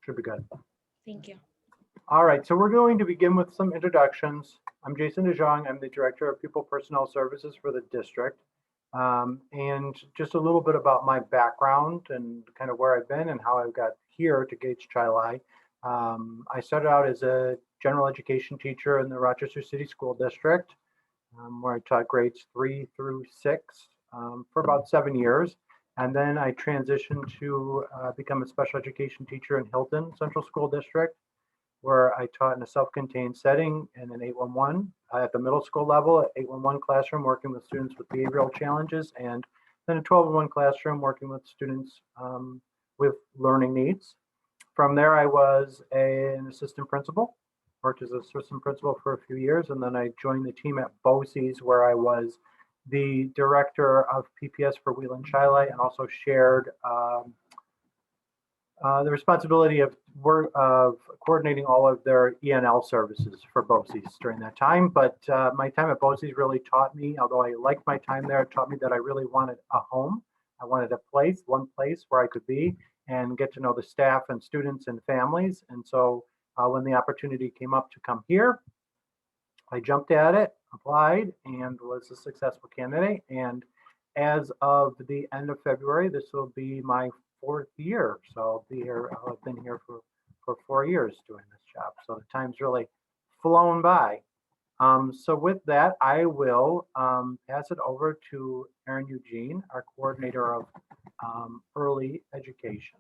Should be good. Thank you. All right, so we're going to begin with some introductions. I'm Jason DeJong. I'm the Director of Pupil Personnel Services for the district. And just a little bit about my background and kind of where I've been and how I got here to Gates Chi-Li. I started out as a general education teacher in the Rochester City School District, where I taught grades 3 through 6 for about 7 years. And then I transitioned to become a special education teacher in Hilton Central School District, where I taught in a self-contained setting in an 811 at the middle school level, 811 classroom, working with students with behavioral challenges, and then a 1211 classroom working with students with learning needs. From there, I was an assistant principal, worked as an assistant principal for a few years, and then I joined the team at BOCES, where I was the director of PPS for Wheeling Chi-Li and also shared the responsibility of coordinating all of their ENL services for BOCES during that time. But my time at BOCES really taught me, although I liked my time there, it taught me that I really wanted a home. I wanted a place, one place where I could be and get to know the staff and students and families. And so when the opportunity came up to come here, I jumped at it, applied, and was a successful candidate. And as of the end of February, this will be my 4th year. So I'll be here. I've been here for 4 years doing this job. So the time's really flown by. So with that, I will pass it over to Erin Eugene, our coordinator of early education.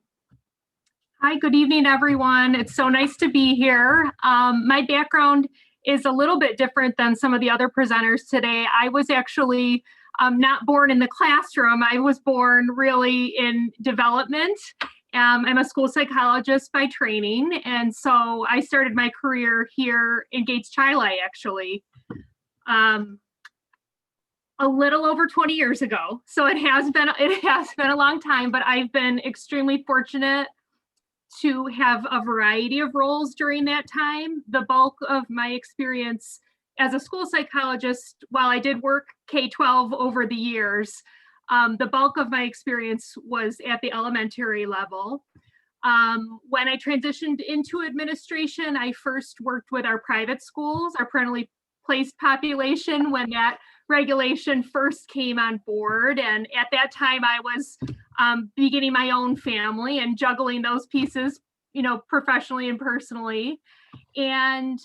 Hi, good evening, everyone. It's so nice to be here. My background is a little bit different than some of the other presenters today. I was actually not born in the classroom. I was born really in development. I'm a school psychologist by training, and so I started my career here in Gates Chi-Li, actually, a little over 20 years ago. So it has been a long time, but I've been extremely fortunate to have a variety of roles during that time. The bulk of my experience as a school psychologist, while I did work K-12 over the years, the bulk of my experience was at the elementary level. When I transitioned into administration, I first worked with our private schools, our parentally placed population, when that regulation first came on board. And at that time, I was beginning my own family and juggling those pieces, professionally and personally. And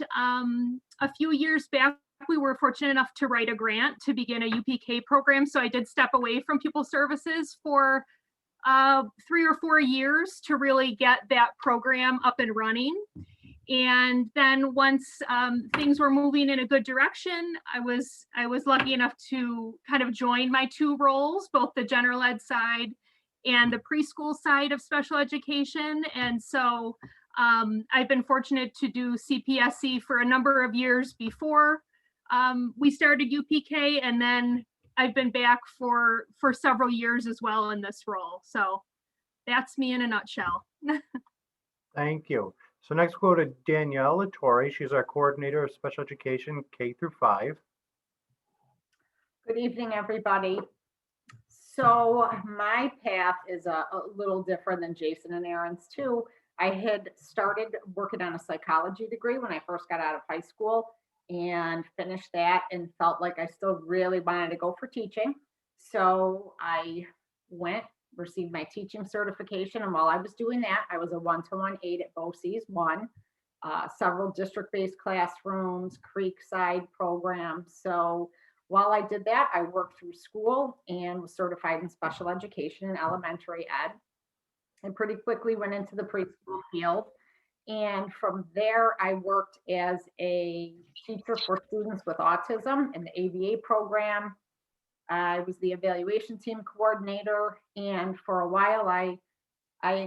a few years back, we were fortunate enough to write a grant to begin a UPK program. So I did step away from pupil services for 3 or 4 years to really get that program up and running. And then once things were moving in a good direction, I was lucky enough to kind of join my 2 roles, both the general ed side and the preschool side of special education. And so I've been fortunate to do CPSC for a number of years before we started UPK, and then I've been back for several years as well in this role. So that's me in a nutshell. Thank you. So next we'll go to Danielle Latore. She's our coordinator of special education K through 5. Good evening, everybody. So my path is a little different than Jason and Erin's too. I had started working on a psychology degree when I first got out of high school and finished that and felt like I still really wanted to go for teaching. So I went, received my teaching certification, and while I was doing that, I was a 1-to-1 aide at BOCES, several district-based classrooms, Creekside programs. So while I did that, I worked through school and was certified in special education and elementary ed, and pretty quickly went into the preschool field. And from there, I worked as a teacher for students with autism in the ABA program. I was the evaluation team coordinator, and for a while I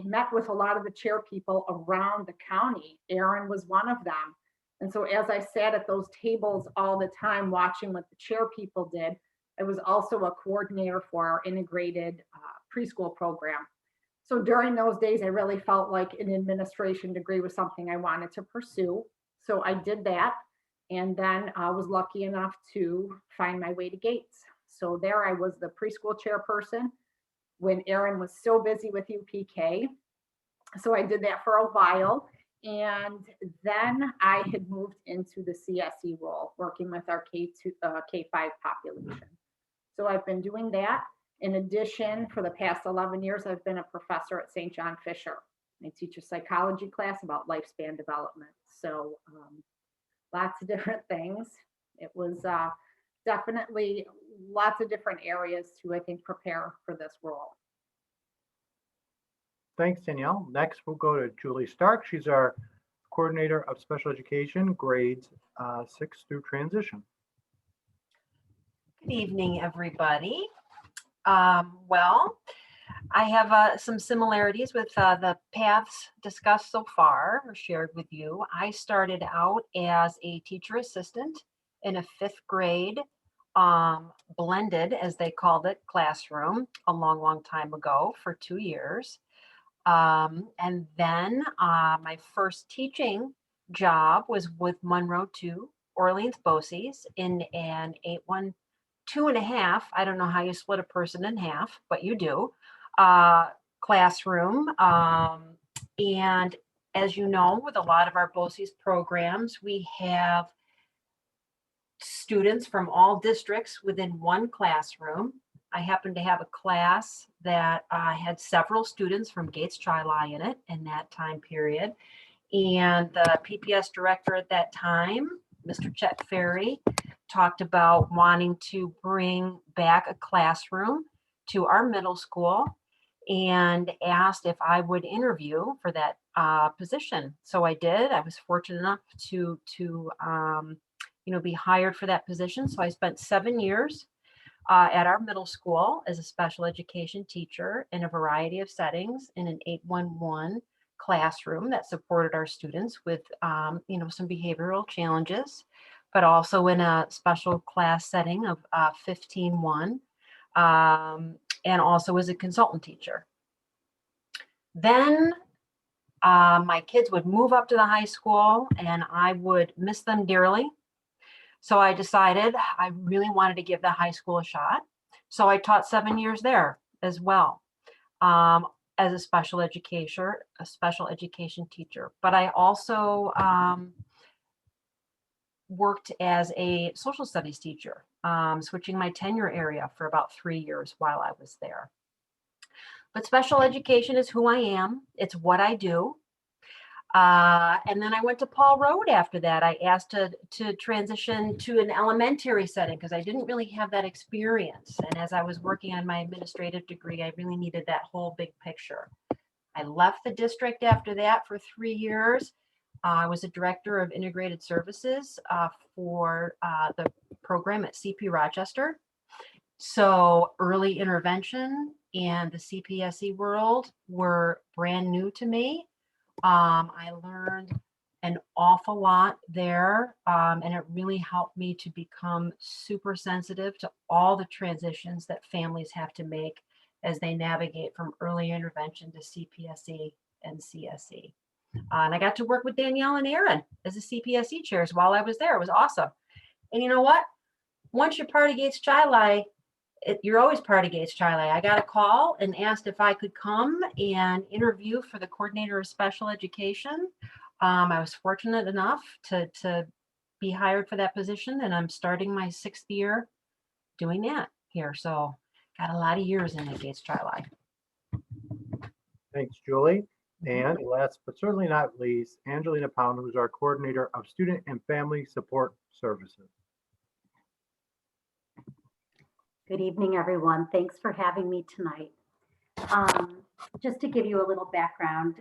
met with a lot of the chair people around the county. Erin was one of them. And so as I sat at those tables all the time watching what the chair people did, I was also a coordinator for our integrated preschool program. So during those days, I really felt like an administration degree was something I wanted to pursue. So I did that, and then I was lucky enough to find my way to Gates. So there I was the preschool chairperson when Erin was so busy with UPK. So I did that for a while. And then I had moved into the CSE role, working with our K5 population. So I've been doing that. In addition, for the past 11 years, I've been a professor at St. John Fisher. I teach a psychology class about lifespan development. So lots of different things. It was definitely lots of different areas to, I think, prepare for this role. Thanks, Danielle. Next, we'll go to Julie Stark. She's our coordinator of special education, grades 6 through transition. Good evening, everybody. Well, I have some similarities with the paths discussed so far or shared with you. I started out as a teacher assistant in a 5th grade blended, as they called it, classroom a long, long time ago for 2 years. And then my first teaching job was with Monroe 2, Orleans BOCES in an 2.5, I don't know how you split a person in half, but you do, classroom. And as you know, with a lot of our BOCES programs, we have students from all districts within one classroom. I happened to have a class that had several students from Gates Chi-Li in it in that time period. And the PPS director at that time, Mr. Chet Ferry, talked about wanting to bring back a classroom to our middle school and asked if I would interview for that position. So I did. I was fortunate enough to be hired for that position. So I spent 7 years at our middle school as a special education teacher in a variety of settings in an 811 classroom that supported our students with some behavioral challenges, but also in a special class setting of 15-1, and also as a consultant teacher. Then my kids would move up to the high school and I would miss them dearly. So I decided I really wanted to give the high school a shot. So I taught 7 years there as well as a special education teacher. But I also worked as a social studies teacher, switching my tenure area for about 3 years while I was there. But special education is who I am. It's what I do. And then I went to Paul Road after that. I asked to transition to an elementary setting because I didn't really have that experience. And as I was working on my administrative degree, I really needed that whole big picture. I left the district after that for 3 years. I was a director of integrated services for the program at CP Rochester. So early intervention and the CPSE world were brand new to me. I learned an awful lot there, and it really helped me to become super sensitive to all the transitions that families have to make as they navigate from early intervention to CPSE and CSE. And I got to work with Danielle and Aaron as the CPSE chairs while I was there. It was awesome. And you know what? Once you're part of Gates Chi-Li, you're always part of Gates Chi-Li. I got a call and asked if I could come and interview for the coordinator of special education. I was fortunate enough to be hired for that position, and I'm starting my 6th year doing that here. So got a lot of years in at Gates Chi-Li. Thanks, Julie. And last but certainly not least, Angelina Pound, who's our coordinator of student and family support services. Good evening, everyone. Thanks for having me tonight. Just to give you a little background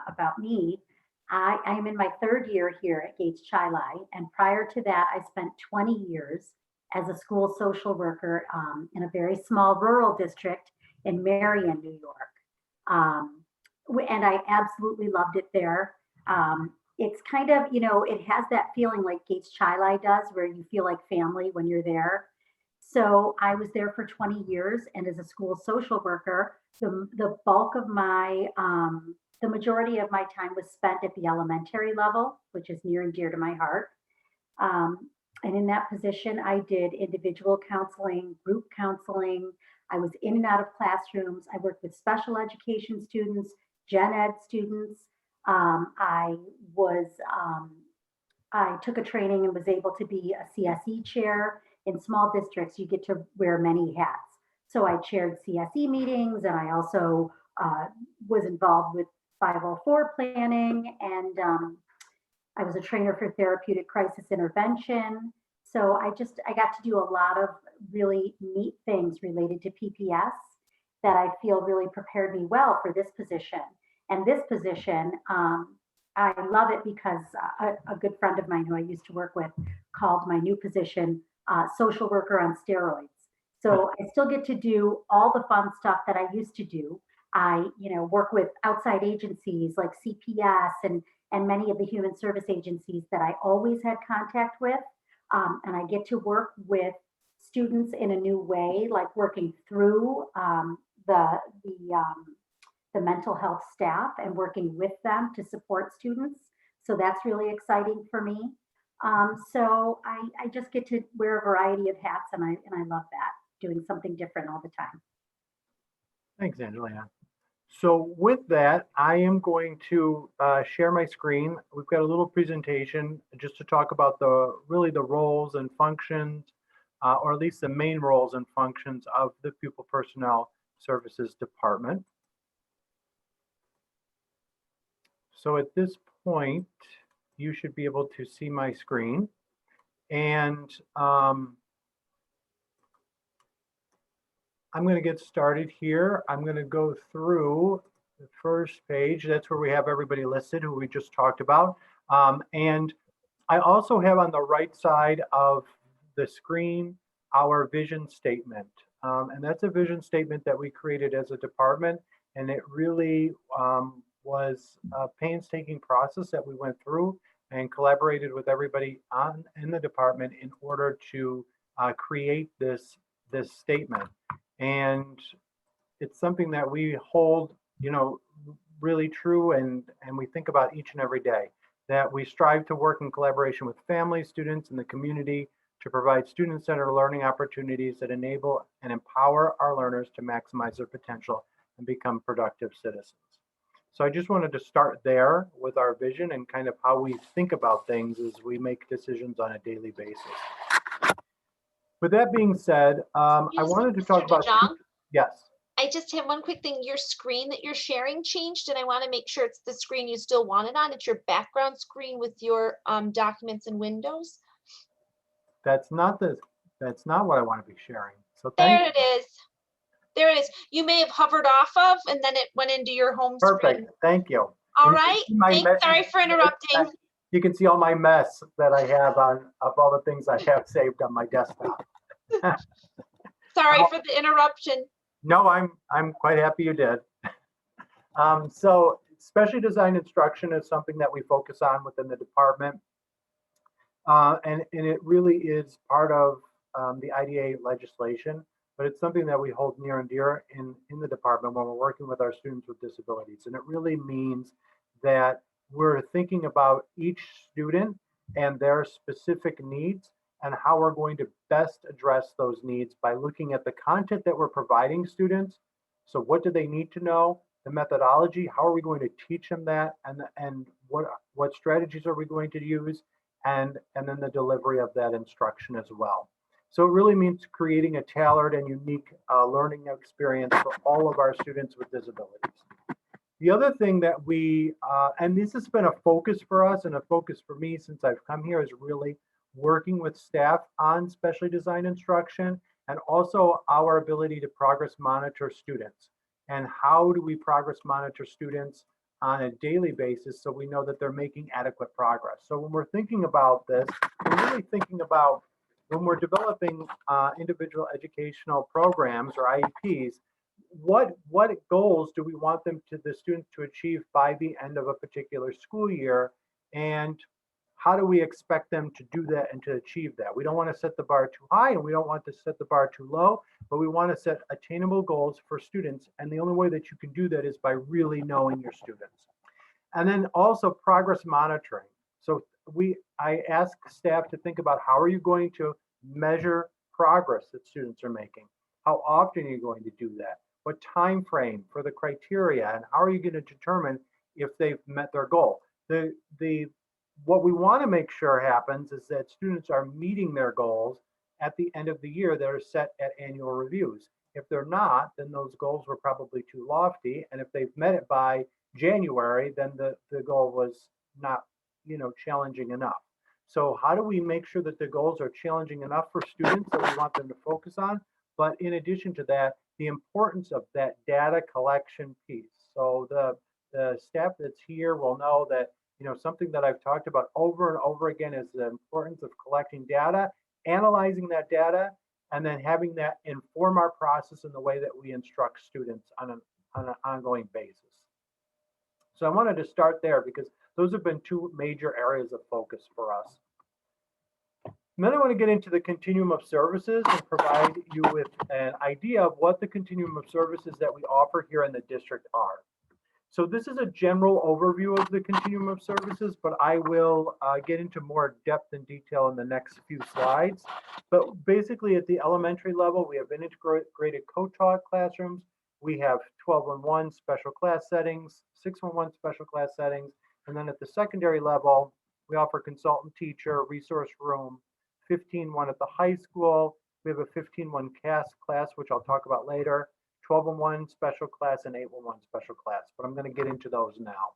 about me, I'm in my 3rd year here at Gates Chi-Li, and prior to that, I spent 20 years as a school social worker in a very small rural district in Marion, New York. And I absolutely loved it there. It's kind of, it has that feeling like Gates Chi-Li does, where you feel like family when you're there. So I was there for 20 years, and as a school social worker, the bulk of my, the majority of my time was spent at the elementary level, which is near and dear to my heart. And in that position, I did individual counseling, group counseling. I was in and out of classrooms. I worked with special education students, gen ed students. I took a training and was able to be a CSE chair. In small districts, you get to wear many hats. So I chaired CSE meetings, and I also was involved with 504 planning, and I was a trainer for therapeutic crisis intervention. So I got to do a lot of really neat things related to PPS that I feel really prepared me well for this position. And this position, I love it because a good friend of mine who I used to work with called my new position social worker on steroids. So I still get to do all the fun stuff that I used to do. I, work with outside agencies like CPS and many of the human service agencies that I always had contact with. And I get to work with students in a new way, like working through the mental health staff and working with them to support students. So that's really exciting for me. So I just get to wear a variety of hats, and I love that, doing something different all the time. Thanks, Angelina. So with that, I am going to share my screen. We've got a little presentation just to talk about the roles and functions, or at least the main roles and functions of the Pupil Personnel Services Department. So at this point, you should be able to see my screen. And I'm going to get started here. I'm going to go through the first page. That's where we have everybody listed who we just talked about. And I also have on the right side of the screen our vision statement. And that's a vision statement that we created as a department. And it really was a painstaking process that we went through and collaborated with everybody in the department in order to create this statement. And it's something that we hold, really true, and we think about each and every day, that we strive to work in collaboration with families, students, and the community to provide student-centered learning opportunities that enable and empower our learners to maximize their potential and become productive citizens. So I just wanted to start there with our vision and kind of how we think about things as we make decisions on a daily basis. With that being said, I wanted to talk about, yes. I just have one quick thing. Your screen that you're sharing changed, and I want to make sure it's the screen you still want it on. It's your background screen with your documents and windows. That's not what I want to be sharing. So there it is. There it is. You may have hovered off of, and then it went into your home screen. Perfect. Thank you. All right. Thanks. Sorry for interrupting. You can see all my mess that I have of all the things I have saved on my desktop. Sorry for the interruption. No, I'm quite happy you did. So specially designed instruction is something that we focus on within the department. And it really is part of the IDA legislation, but it's something that we hold near and dear in the department when we're working with our students with disabilities. And it really means that we're thinking about each student and their specific needs and how we're going to best address those needs by looking at the content that we're providing students. So what do they need to know? The methodology, how are we going to teach them that? And what strategies are we going to use? And then the delivery of that instruction as well. So it really means creating a tailored and unique learning experience for all of our students with disabilities. The other thing that we, and this has been a focus for us and a focus for me since I've come here, is really working with staff on specially designed instruction, and also our ability to progress monitor students. And how do we progress monitor students on a daily basis so we know that they're making adequate progress? So when we're thinking about this, we're really thinking about when we're developing individual educational programs or IEPs, what goals do we want the students to achieve by the end of a particular school year, and how do we expect them to do that and to achieve that? We don't want to set the bar too high and we don't want to set the bar too low, but we want to set attainable goals for students. And the only way that you can do that is by really knowing your students. And then also progress monitoring. So I ask staff to think about, how are you going to measure progress that students are making? How often are you going to do that? what time frame for the criteria, and how are you going to determine if they've met their goal? What we want to make sure happens is that students are meeting their goals at the end of the year that are set at annual reviews. If they're not, then those goals were probably too lofty. And if they've met it by January, then the goal was not, challenging enough. So how do we make sure that the goals are challenging enough for students that we want them to focus on? But in addition to that, the importance of that data collection piece. So the staff that's here will know that, something that I've talked about over and over again is the importance of collecting data, analyzing that data, and then having that inform our process in the way that we instruct students on an ongoing basis. So I wanted to start there because those have been two major areas of focus for us. And then I want to get into the continuum of services and provide you with an idea of what the continuum of services that we offer here in the district are. So this is a general overview of the continuum of services, but I will get into more depth and detail in the next few slides. But basically at the elementary level, we have integrated co-taught classrooms. We have 12-on-1 special class settings, 6-on-1 special class settings. And then at the secondary level, we offer consultant teacher, resource room, 15-1 at the high school. We have a 15-1 CAS class, which I'll talk about later. 12-on-1 special class and 8-on-1 special class, but I'm going to get into those now.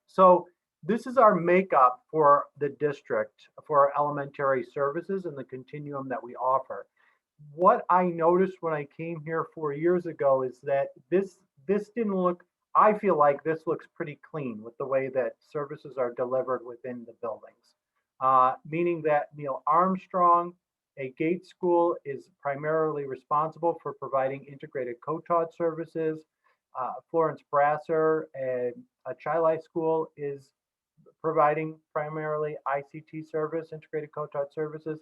So this is our makeup for the district for our elementary services and the continuum that we offer. What I noticed when I came here 4 years ago is that this didn't look, I feel like this looks pretty clean with the way that services are delivered within the buildings. Meaning that Neil Armstrong, a Gates school, is primarily responsible for providing integrated co-taught services. Florence Brasser, a Chili school, is providing primarily ICT service, integrated co-taught services.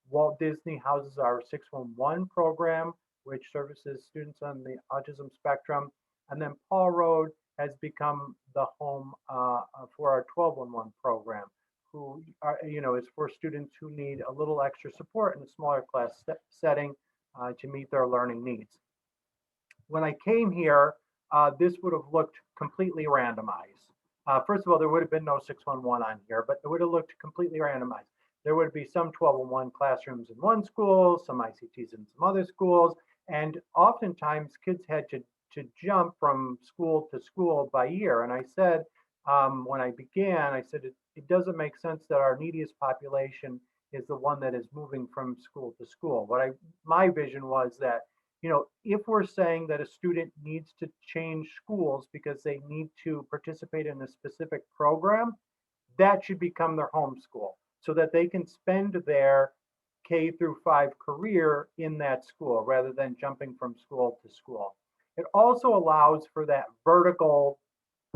Walt Disney houses our 611 program, which services students on the autism spectrum. And then Paul Road has become the home for our 1211 program, who are, is for students who need a little extra support in a smaller class setting to meet their learning needs. When I came here, this would have looked completely randomized. First of all, there would have been no 611 on here, but it would have looked completely randomized. There would be some 12-on-1 classrooms in one school, some ICTs in some other schools, and oftentimes kids had to jump from school to school by year. And I said, when I began, I said, it doesn't make sense that our neediest population is the one that is moving from school to school. My vision was that, if we're saying that a student needs to change schools because they need to participate in a specific program, that should become their home school so that they can spend their K-5 career in that school rather than jumping from school to school. It also allows for that vertical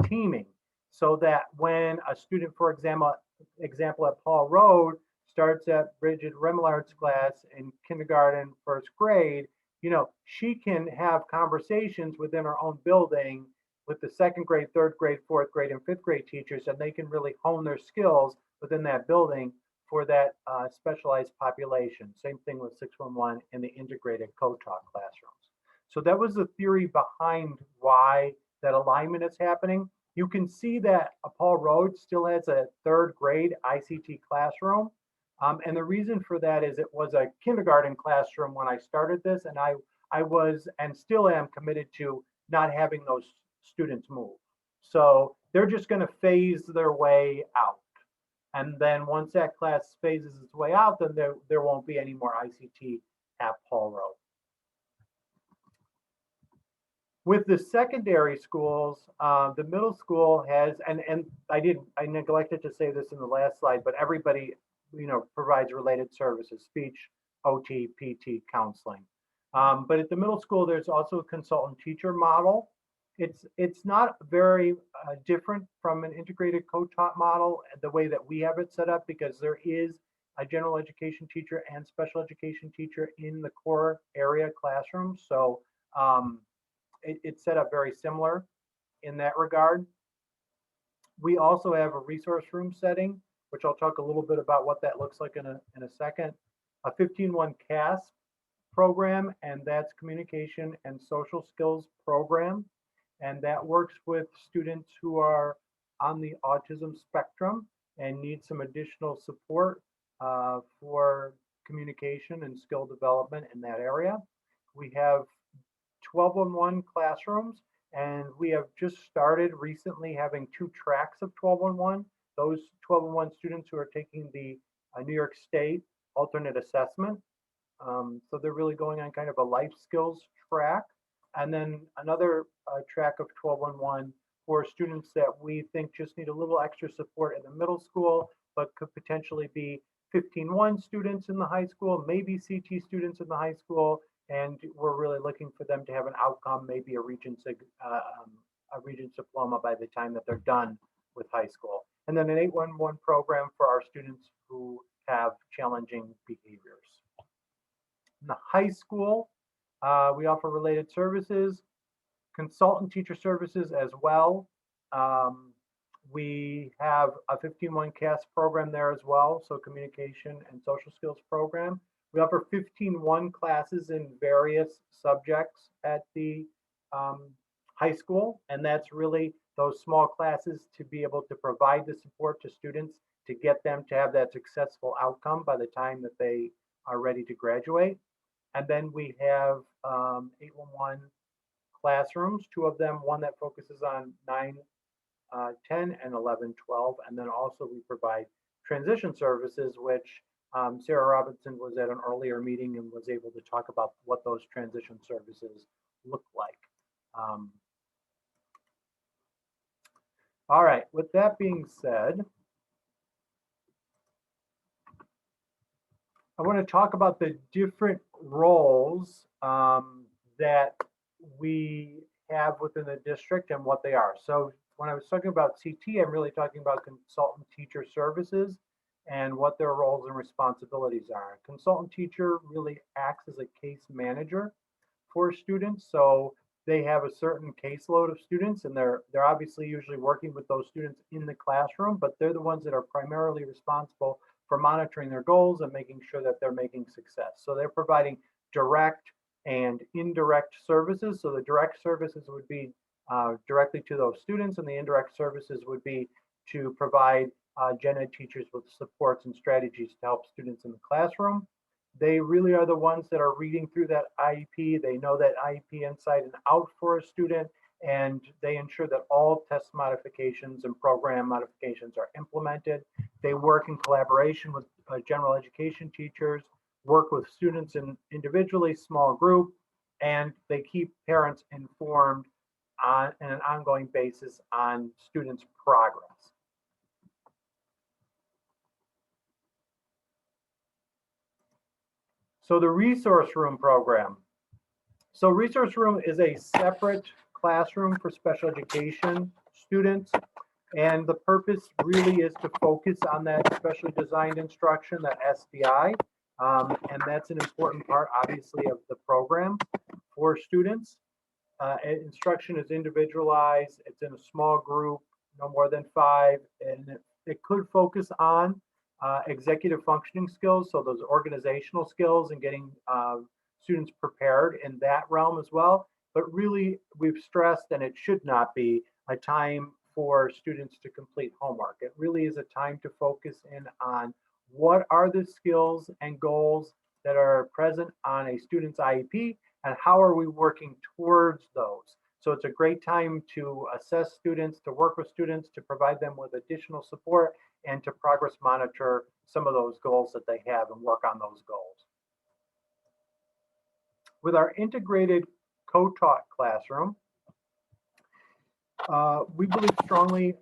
teaming so that when a student, for example at Paul Road, starts at Bridget Remelard's class in kindergarten, first grade, she can have conversations within her own building with the second grade, third grade, fourth grade, and fifth grade teachers, and they can really hone their skills within that building for that specialized population. Same thing with 611 in the integrated co-taught classrooms. So that was the theory behind why that alignment is happening. You can see that Paul Road still has a third grade ICT classroom. And the reason for that is it was a kindergarten classroom when I started this, and I was and still am committed to not having those students move. So they're just going to phase their way out. And then once that class phases its way out, then there won't be any more ICT at Paul Road. With the secondary schools, the middle school has, and I neglected to say this in the last slide, but everybody, provides related services, speech, OT, PT, counseling. But at the middle school, there's also a consultant teacher model. It's not very different from an integrated co-taught model, the way that we have it set up, because there is a general education teacher and special education teacher in the core area classroom. So it's set up very similar in that regard. We also have a resource room setting, which I'll talk a little bit about what that looks like in a second. A 15-1 CAS program, and that's Communication and Social Skills program. And that works with students who are on the autism spectrum and need some additional support for communication and skill development in that area. We have 12-on-1 classrooms, and we have just started recently having 2 tracks of 12-on-1. Those 12-on-1 students who are taking the New York State alternate assessment. So they're really going on kind of a life skills track. And then another track of 12-on-1 for students that we think just need a little extra support in the middle school, but could potentially be 15-1 students in the high school, maybe CT students in the high school, and we're really looking for them to have an outcome, maybe a Regents diploma by the time that they're done with high school. And then an 811 program for our students who have challenging behaviors. In the high school, we offer related services, consultant teacher services as well. We have a 15-1 CAS program there as well, so communication and social skills program. We offer 15-1 classes in various subjects at the high school, and that's really those small classes to be able to provide the support to students to get them to have that successful outcome by the time that they are ready to graduate. And then we have 811 classrooms, 2 of them, one that focuses on 9, 10, and 11, 12. And then also we provide transition services, which Sarah Robinson was at an earlier meeting and was able to talk about what those transition services look like. All right, with that being said, I want to talk about the different roles that we have within the district and what they are. So when I was talking about CT, I'm really talking about consultant teacher services and what their roles and responsibilities are. A consultant teacher really acts as a case manager for students. So they have a certain caseload of students, and they're obviously usually working with those students in the classroom, but they're the ones that are primarily responsible for monitoring their goals and making sure that they're making success. So they're providing direct and indirect services. So the direct services would be directly to those students, and the indirect services would be to provide gen ed teachers with supports and strategies to help students in the classroom. They really are the ones that are reading through that IEP. They know that IEP inside and out for a student, and they ensure that all test modifications and program modifications are implemented. They work in collaboration with general education teachers, work with students in individually, small group, and they keep parents informed on an ongoing basis on students' progress. So the resource room program. So resource room is a separate classroom for special education students. And the purpose really is to focus on that specially designed instruction, that SDI. And that's an important part, obviously, of the program for students. Instruction is individualized. It's in a small group, no more than 5. And it could focus on executive functioning skills, so those organizational skills and getting students prepared in that realm as well. But really, we've stressed, and it should not be a time for students to complete homework. It really is a time to focus in on what are the skills and goals that are present on a student's IEP, and how are we working towards those. So it's a great time to assess students, to work with students, to provide them with additional support, and to progress monitor some of those goals that they have and work on those goals. With our integrated co-taught classroom, we believe strongly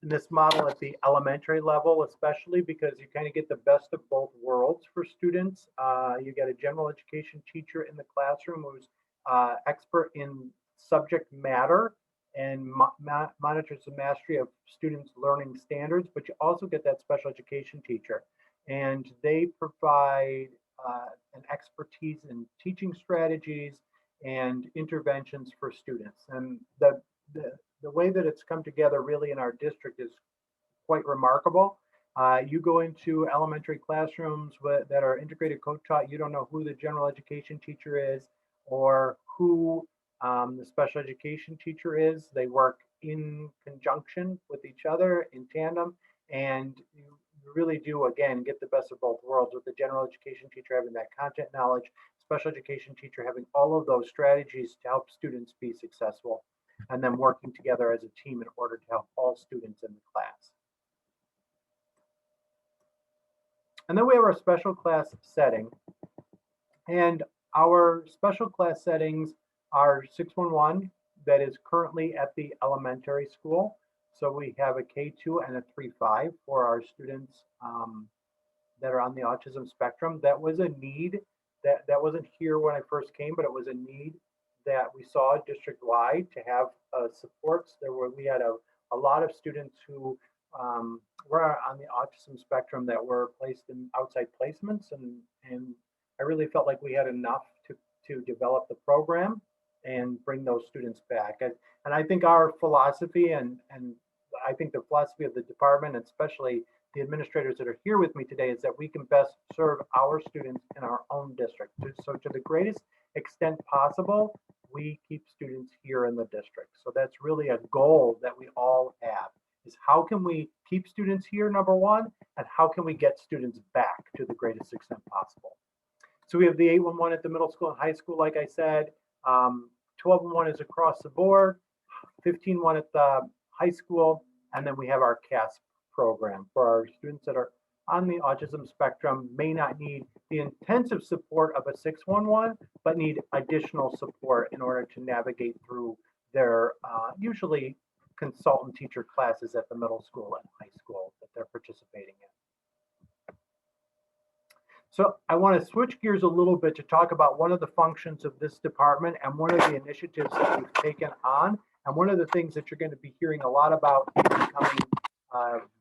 in this model at the elementary level, especially because you kind of get the best of both worlds for students. You get a general education teacher in the classroom who's expert in subject matter and monitors the mastery of students' learning standards, but you also get that special education teacher. And they provide an expertise in teaching strategies and interventions for students. And the way that it's come together really in our district is quite remarkable. You go into elementary classrooms that are integrated co-taught, you don't know who the general education teacher is or who the special education teacher is. They work in conjunction with each other in tandem, and you really do, again, get the best of both worlds with the general education teacher having that content knowledge, special education teacher having all of those strategies to help students be successful, and then working together as a team in order to help all students in the class. And then we have our special class setting. And our special class settings are 611 that is currently at the elementary school. So we have a K2 and a 3-5 for our students that are on the autism spectrum. That was a need that wasn't here when I first came, but it was a need that we saw district-wide to have supports. We had a lot of students who were on the autism spectrum that were placed in outside placements, and I really felt like we had enough to develop the program and bring those students back. And I think our philosophy and I think the philosophy of the department, and especially the administrators that are here with me today, is that we can best serve our students in our own district. So to the greatest extent possible, we keep students here in the district. So that's really a goal that we all have, is how can we keep students here, number one, and how can we get students back to the greatest extent possible. So we have the 811 at the middle school and high school, like I said. 1211 is across the board, 15-1 at the high school, and then we have our CASP program for our students that are on the autism spectrum, may not need the intensive support of a 611, but need additional support in order to navigate through their usually consultant teacher classes at the middle school and high school that they're participating in. So I want to switch gears a little bit to talk about one of the functions of this department and one of the initiatives that we've taken on, and one of the things that you're going to be hearing a lot about in the coming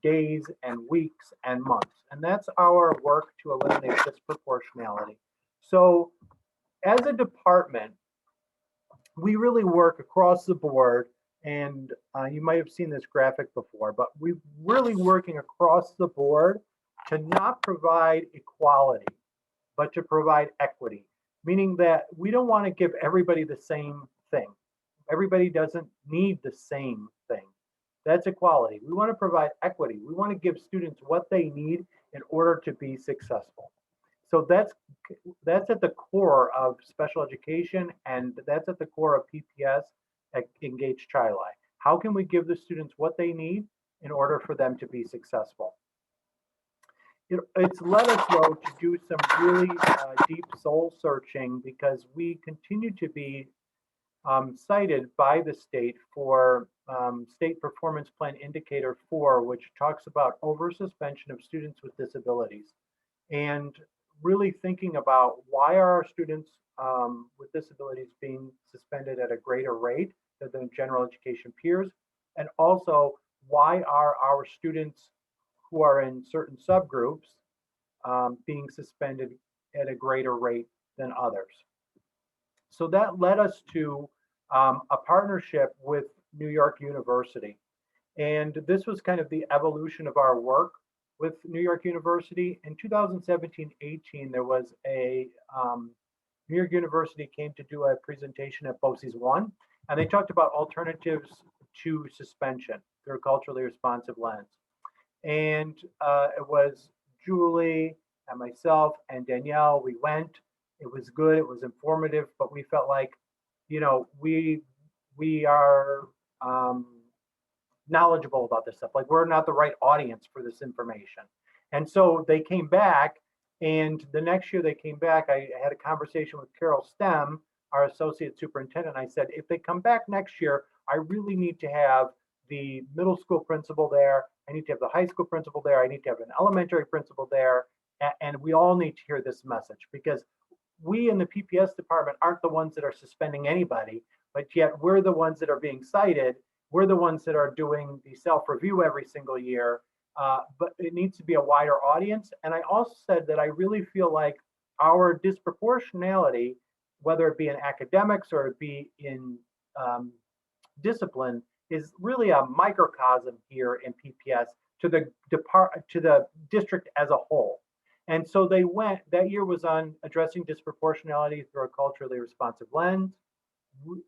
days and weeks and months, and that's our work to eliminate disproportionality. So as a department, we really work across the board, and you might have seen this graphic before, but we're really working across the board to not provide equality, but to provide equity, meaning that we don't want to give everybody the same thing. Everybody doesn't need the same thing. That's equality. We want to provide equity. We want to give students what they need in order to be successful. So that's at the core of special education, and that's at the core of PPS at Engage Child Eye. How can we give the students what they need in order for them to be successful? It's led us, though, to do some really deep soul searching, because we continue to be cited by the state for State Performance Plan Indicator 4, which talks about over-suspension of students with disabilities. And really thinking about why are our students with disabilities being suspended at a greater rate than general education peers, and also why are our students who are in certain subgroups being suspended at a greater rate than others. So that led us to a partnership with New York University. And this was kind of the evolution of our work with New York University. In 2017-18, there was a New York University came to do a presentation at BOCES 1, and they talked about alternatives to suspension through a culturally responsive lens. And it was Julie and myself and Danielle. We went. It was good. It was informative, but we felt like, you know, we are knowledgeable about this stuff. Like, we're not the right audience for this information. And so they came back, and the next year they came back, I had a conversation with Carol Stem, our associate superintendent. I said, if they come back next year, I really need to have the middle school principal there. I need to have the high school principal there. I need to have an elementary principal there. And we all need to hear this message, because we in the PPS department aren't the ones that are suspending anybody, but yet we're the ones that are being cited. We're the ones that are doing the self-review every single year, but it needs to be a wider audience. And I also said that I really feel like our disproportionality, whether it be in academics or it be in discipline, is really a microcosm here in PPS to the district as a whole. And so they went, that year was on addressing disproportionality through a culturally responsive lens.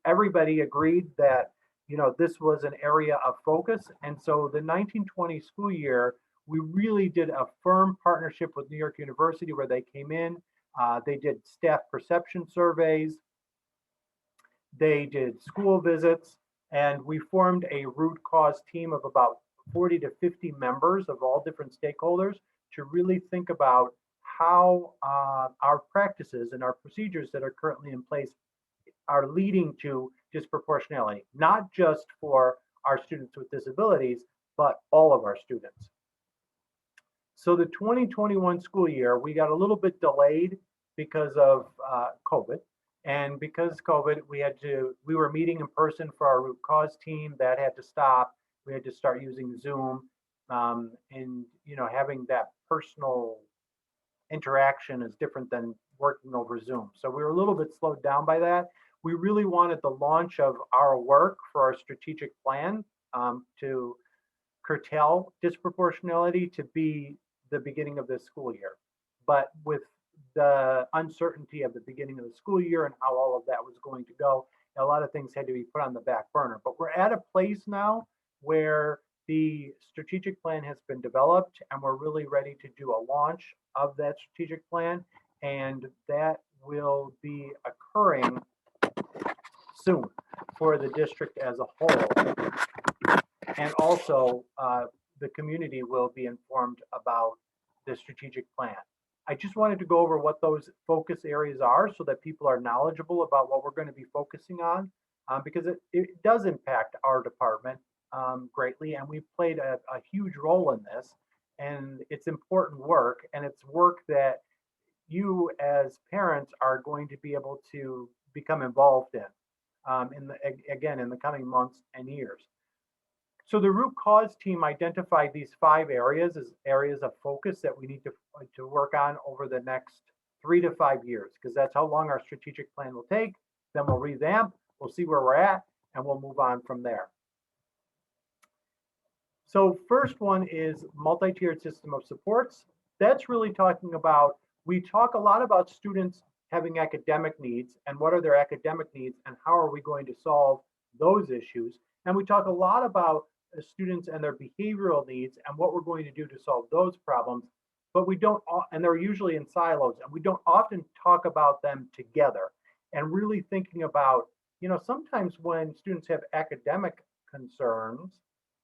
Everybody agreed that, you know, this was an area of focus. And so the 1920 school year, we really did a firm partnership with New York University where they came in. They did staff perception surveys. They did school visits, and we formed a root cause team of about 40 to 50 members of all different stakeholders to really think about how our practices and our procedures that are currently in place are leading to disproportionality, not just for our students with disabilities, but all of our students. So the 2021 school year, we got a little bit delayed because of COVID. And because COVID, we were meeting in person for our root cause team. That had to stop. We had to start using Zoom, and you know, having that personal interaction is different than working over Zoom. So we were a little bit slowed down by that. We really wanted the launch of our work for our strategic plan to curtail disproportionality to be the beginning of this school year. But with the uncertainty of the beginning of the school year and how all of that was going to go, a lot of things had to be put on the back burner. But we're at a place now where the strategic plan has been developed and we're really ready to do a launch of that strategic plan. And that will be occurring soon for the district as a whole. And also the community will be informed about the strategic plan. I just wanted to go over what those focus areas are so that people are knowledgeable about what we're going to be focusing on, because it does impact our department greatly, and we've played a huge role in this, and it's important work, and it's work that you as parents are going to be able to become involved in the coming months and years. So the root cause team identified these 5 areas as areas of focus that we need to work on over the next 3 to 5 years, because that's how long our strategic plan will take. Then we'll revamp, we'll see where we're at, and we'll move on from there. So first one is multi-tiered system of supports. That's really talking about, we talk a lot about students having academic needs and what are their academic needs and how are we going to solve those issues. And we talk a lot about students and their behavioral needs and what we're going to do to solve those problems, but we don't, and they're usually in silos, and we don't often talk about them together and really thinking about, you know, sometimes when students have academic concerns,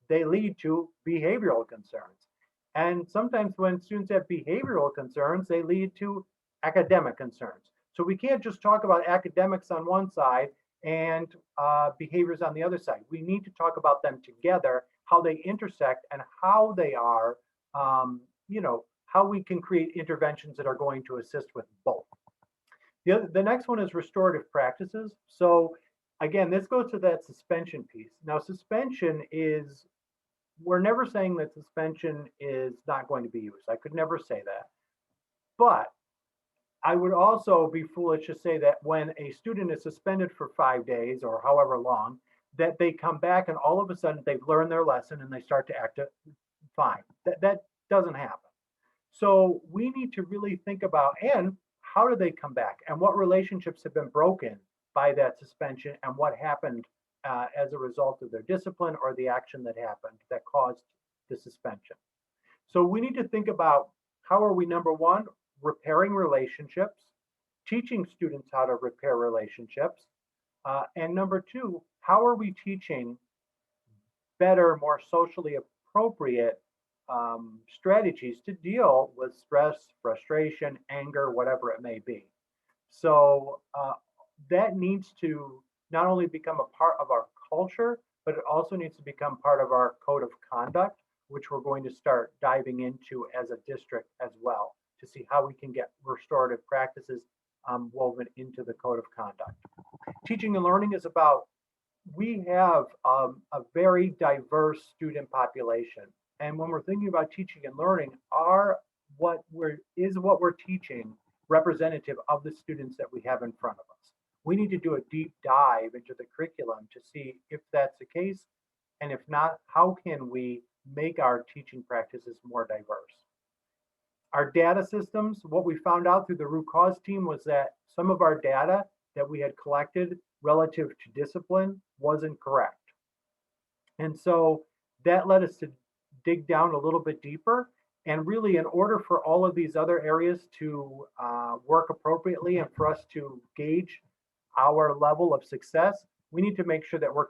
they lead to behavioral concerns. And sometimes when students have behavioral concerns, they lead to academic concerns. So we can't just talk about academics on one side and behaviors on the other side. We need to talk about them together, how they intersect and how they are, you know, how we can create interventions that are going to assist with both. The next one is restorative practices. So again, this goes to that suspension piece. Now, suspension is, we're never saying that suspension is not going to be used. I could never say that. But I would also be foolish to say that when a student is suspended for 5 days or however long, that they come back and all of a sudden they've learned their lesson and they start to act fine. That doesn't happen. So we need to really think about, and how do they come back and what relationships have been broken by that suspension and what happened as a result of their discipline or the action that happened that caused the suspension. So we need to think about, how are we, number one, repairing relationships, teaching students how to repair relationships, and number two, how are we teaching better, more socially appropriate strategies to deal with stress, frustration, anger, whatever it may be. So that needs to not only become a part of our culture, but it also needs to become part of our code of conduct, which we're going to start diving into as a district as well, to see how we can get restorative practices woven into the code of conduct. Teaching and learning is about, we have a very diverse student population. And when we're thinking about teaching and learning, what we're teaching representative of the students that we have in front of us? We need to do a deep dive into the curriculum to see if that's the case. And if not, how can we make our teaching practices more diverse. Our data systems, what we found out through the root cause team was that some of our data that we had collected relative to discipline wasn't correct. And so that led us to dig down a little bit deeper. And really, in order for all of these other areas to work appropriately and for us to gauge our level of success, we need to make sure that we're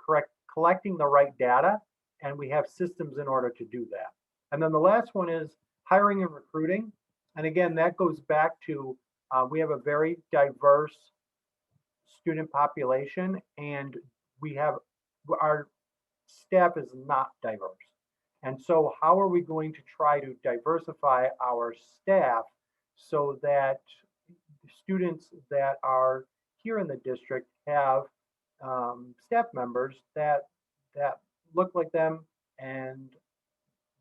collecting the right data, and we have systems in order to do that. And then the last one is hiring and recruiting. And again, that goes back to we have a very diverse student population, and we have our staff is not diverse. And so how are we going to try to diversify our staff so that students that are here in the district have staff members that look like them and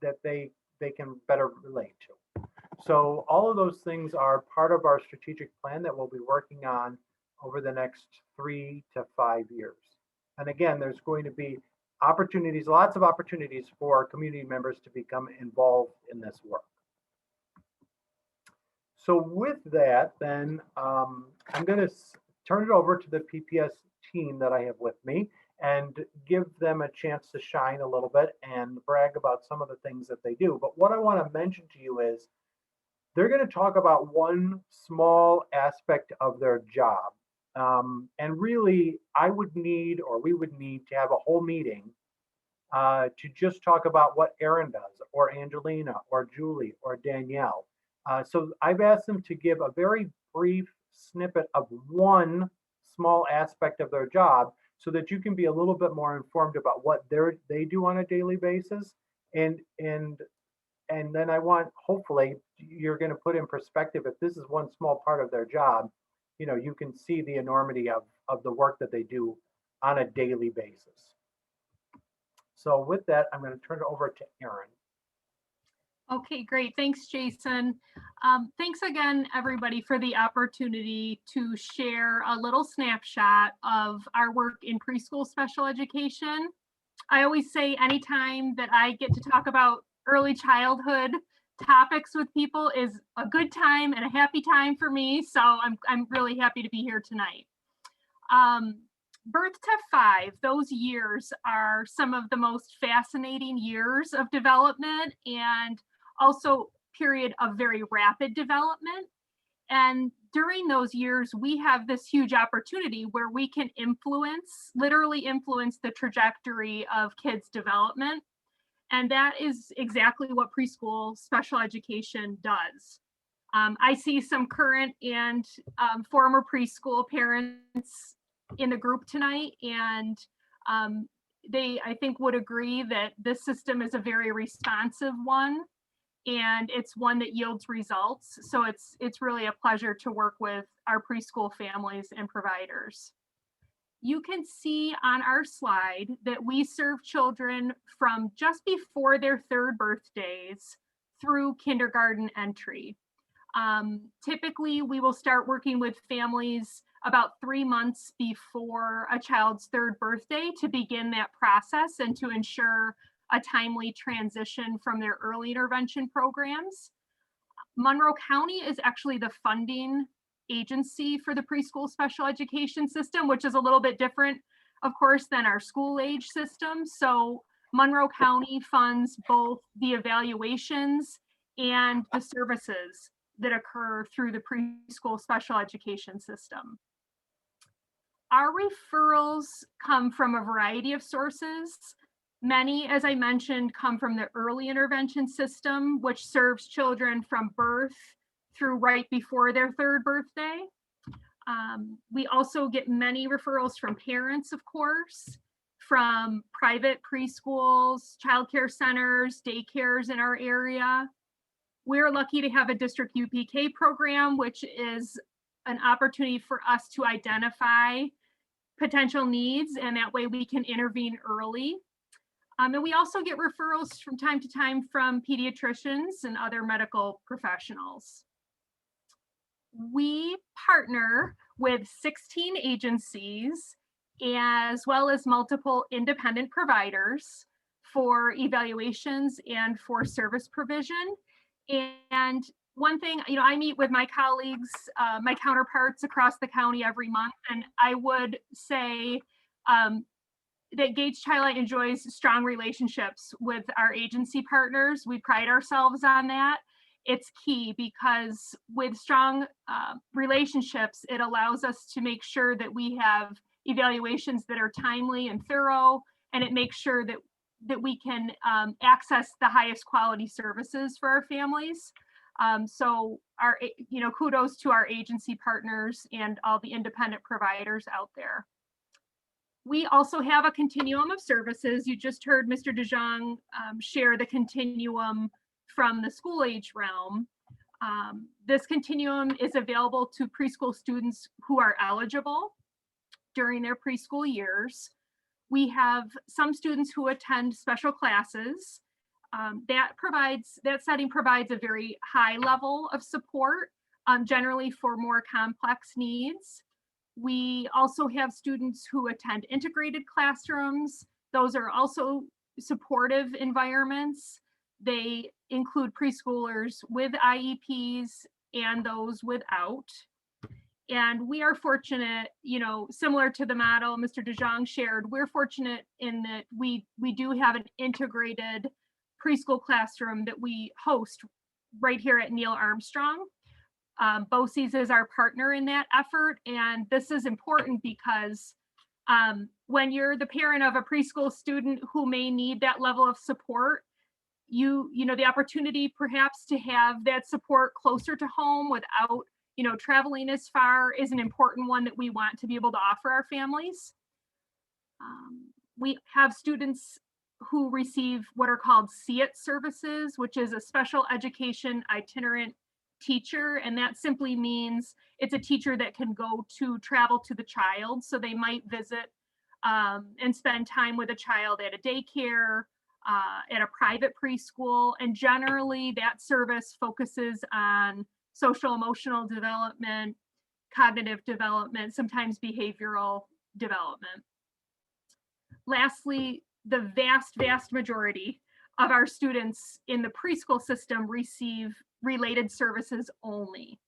that they can better relate to. So all of those things are part of our strategic plan that we'll be working on over the next 3 to 5 years. And again, there's going to be opportunities, lots of opportunities for community members to become involved in this work. So with that, then I'm going to turn it over to the PPS team that I have with me and give them a chance to shine a little bit and brag about some of the things that they do. But what I want to mention to you is they're going to talk about one small aspect of their job. And really, I would need, or we would need to have a whole meeting to just talk about what Erin does, or Angelina, or Julie, or Danielle. So I've asked them to give a very brief snippet of one small aspect of their job so that you can be a little bit more informed about what they do on a daily basis. And then I want, hopefully, you're going to put in perspective, if this is one small part of their job, you can see the enormity of the work that they do on a daily basis. So with that, I'm going to turn it over to Erin. Okay, great. Thanks, Jason. Thanks again, everybody, for the opportunity to share a little snapshot of our work in preschool special education. I always say anytime that I get to talk about early childhood topics with people is a good time and a happy time for me. So I'm really happy to be here tonight. Birth to 5, those years are some of the most fascinating years of development and also period of very rapid development. And during those years, we have this huge opportunity where we can literally influence the trajectory of kids' development. And that is exactly what preschool special education does. I see some current and former preschool parents in the group tonight, and they, I think, would agree that this system is a very responsive one, and it's one that yields results. So it's really a pleasure to work with our preschool families and providers. You can see on our slide that we serve children from just before their 3rd birthdays through kindergarten entry. Typically, we will start working with families about 3 months before a child's 3rd birthday to begin that process and to ensure a timely transition from their early intervention programs. Monroe County is actually the funding agency for the preschool special education system, which is a little bit different, of course, than our school age system. So Monroe County funds both the evaluations and the services that occur through the preschool special education system. Our referrals come from a variety of sources. Many, as I mentioned, come from the early intervention system, which serves children from birth through right before their 3rd birthday. We also get many referrals from parents, of course, from private preschools, childcare centers, daycares in our area. We're lucky to have a district UPK program, which is an opportunity for us to identify potential needs, and that way we can intervene early. And we also get referrals from time to time from pediatricians and other medical professionals. We partner with 16 agencies as well as multiple independent providers for evaluations and for service provision. And one thing, I meet with my colleagues, my counterparts across the county every month, and I would say that Gates Child enjoys strong relationships with our agency partners. We pride ourselves on that. It's key because with strong relationships, it allows us to make sure that we have evaluations that are timely and thorough, and it makes sure that we can access the highest quality services for our families. So our, kudos to our agency partners and all the independent providers out there. We also have a continuum of services. You just heard Mr. DeJong share the continuum from the school age realm. This continuum is available to preschool students who are eligible during their preschool years. We have some students who attend special classes. That setting provides a very high level of support, generally for more complex needs. We also have students who attend integrated classrooms. Those are also supportive environments. They include preschoolers with IEPs and those without. And we are fortunate, similar to the model Mr. DeJong shared, we're fortunate in that we do have an integrated preschool classroom that we host right here at Neil Armstrong. BOCES is our partner in that effort. And this is important because when you're the parent of a preschool student who may need that level of support, the opportunity perhaps to have that support closer to home without, traveling as far is an important one that we want to be able to offer our families. We have students who receive what are called SEIT services, which is a special education itinerant teacher. And that simply means it's a teacher that can travel to the child. So they might visit and spend time with a child at a daycare, at a private preschool. And generally that service focuses on social emotional development, cognitive development, sometimes behavioral development. Lastly, the vast majority of our students in the preschool system receive related services only.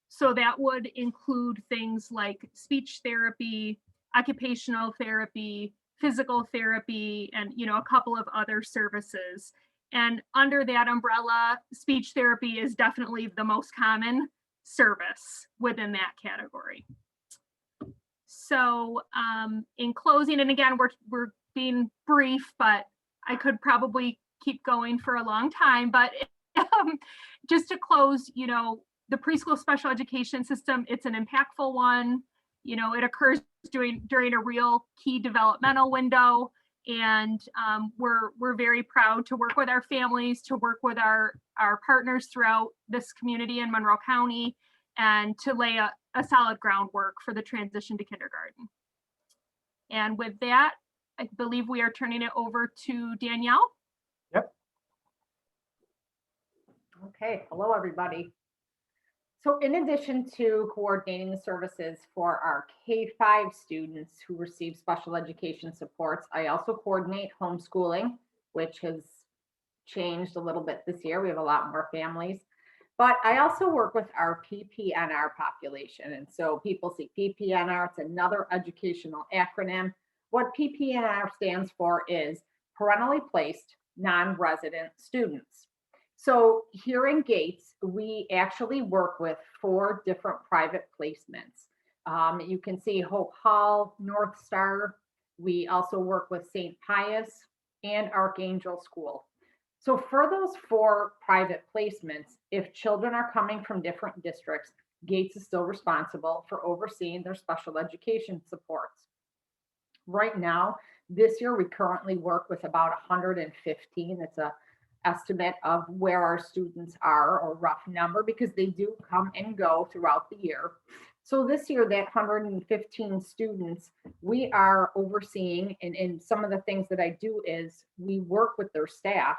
So that would include things like speech therapy, occupational therapy, physical therapy, and a couple of other services. And under that umbrella, speech therapy is definitely the most common service within that category. So in closing, and again, we're being brief, but I could probably keep going for a long time, but just to close, the preschool special education system, it's an impactful one. It occurs during a real key developmental window. And we're very proud to work with our families, to work with our partners throughout this community in Monroe County, and to lay a solid groundwork for the transition to kindergarten. And with that, I believe we are turning it over to Danielle. Yep. Okay, hello everybody. So in addition to coordinating the services for our K-5 students who receive special education supports, I also coordinate homeschooling, which has changed a little bit this year. We have a lot more families, but I also work with our PPNR population. And so people see PPNR, it's another educational acronym. What PPNR stands for is parentally placed non-resident students. So here in Gates, we actually work with 4 different private placements. You can see Hope Hall, North Star. We also work with St. Pius and Archangel School. So for those 4 private placements, if children are coming from different districts, Gates is still responsible for overseeing their special education supports. Right now, this year, we currently work with about 115. It's a estimate of where our students are, or rough number, because they do come and go throughout the year. So this year, that 115 students, we are overseeing, and some of the things that I do is we work with their staff.